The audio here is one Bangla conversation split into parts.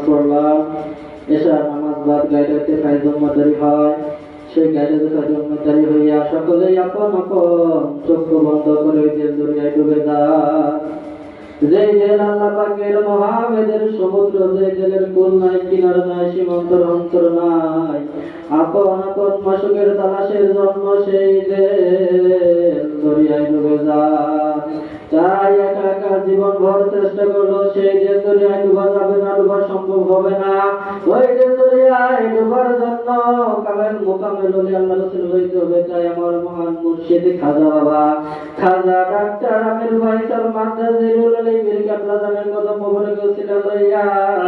পড়লাম, এশার নামাজ বাদ গাইডাতে ফায়জম্মাদারি হয়, সেই গাইডাতে ফায়জম্মাদারি হইয়া সকলেই আপন আপন চক্ষু বন্ধ করে ওই জেল দরিয়ায় ডুবে যায়। যে জেল আল্লাহ পাকের মহামেদের সমুদ্র, যে জেলের কুল নাই, কিনার নাই, সীমান্তর অন্তর নাই, আপন আপন মাসুকের তালাশের জন্ম সেই জেল দরিয়ায় ডুবে যায়। তাই একা একা জীবন ভর চেষ্টা করলো, সেই জেল দরিয়ায় ডুবা যাবে না, ডুবা সম্ভব হবে না। ওই জেল দরিয়ায় ডুবার জন্য কামেল মোকামেল হলে আল্লাহ রাসূল হইতে হবে। তাই আমার মহান মুর্শিদ খাজা বাবা, খাজা ডাক্তার আমির ফায়সাল মাদ্রাজিরুল আলী মীর কাবলা জানের কদম মোবারক ওসিলা লইয়া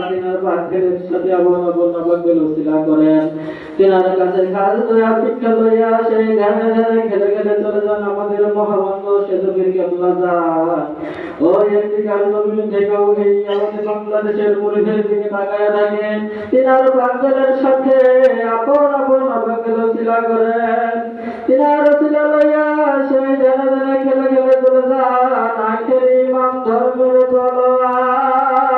তিনার পাকের সাথে আপন আপন নবাবের ওসিলা করেন। তিনার কাছে খাস দয়া ভিক্ষা লইয়া সেই ধ্যানে ধ্যানে খেলে খেলে চলে যান আমাদের মহাবঙ্গ সেতু মীর কাবলা জান। ওই একটি কাল জমিন থেকে এই আমাদের বাংলাদেশের মুরিদের দিকে তাকায়া থাকেন, তিনার পাকের সাথে আপন আপন নবাবের ওসিলা করেন। তিনার ওসিলা লইয়া সেই ধ্যানে ধ্যানে খেলে খেলে চলে যান আখের ইমাম ধর্মের তলোয়ার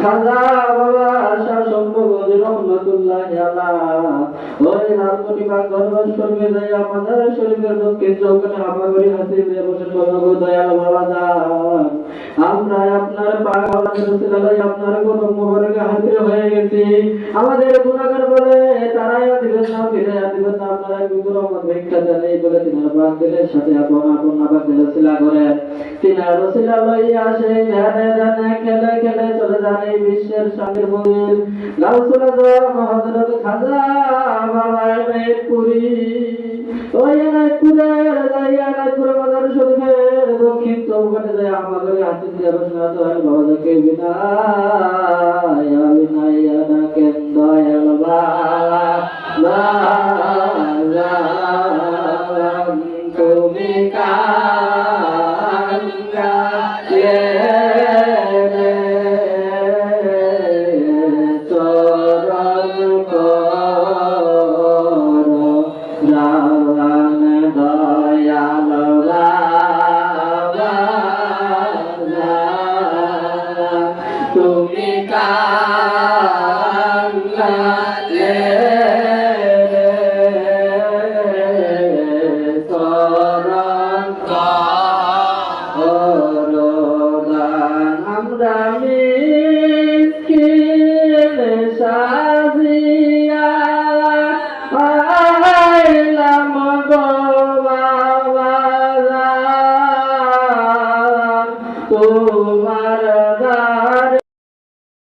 খাজা বাবা শাহ শম্ভুগঞ্জ রহমাতুল্লাহি আলাইহি। ওই লালকুটি পাক দরবার শরীফে যাই আমাদের শরীফের দক্ষিণ চৌকাঠে হামাগুড়ি হাসি দিয়ে বসে বলবো দয়াল বাবা যান, আমরা আপনার পাক আল্লাহর রাসূলুল্লাহ আপনার কদম মোবারকে হাজির হয়ে গেছি। আমাদের গুনাহগার বলে তারাইয়া দিবেন না, ফিরাইয়া দিবেন না, আপনারা বিপুল রহমত ভিক্ষা দেন এই বলে তিনার পাক দিলের সাথে আপন আপন নাবাক দিলে সিলা করেন। তিনার ওসিলা লইয়া সেই ধ্যানে ধ্যানে খেলে খেলে চলে যান এই বিশ্বের শান্তির মন্দির গাউসুল আজম হযরত খাজা বাবা মেহেরপুরি। ওই এনায়তপুরের যাইয়া এনায়তপুর মাজার শরীফের দক্ষিণ চৌকাঠে যায় আমাদের হাসি দিয়ে বসনা দয়াল বাবা যাকে বিনায় বিনায় না কেন দয়াল বাবা তুমি কাঙ্গালে চরণ করো জান দয়াল বাবা তুমি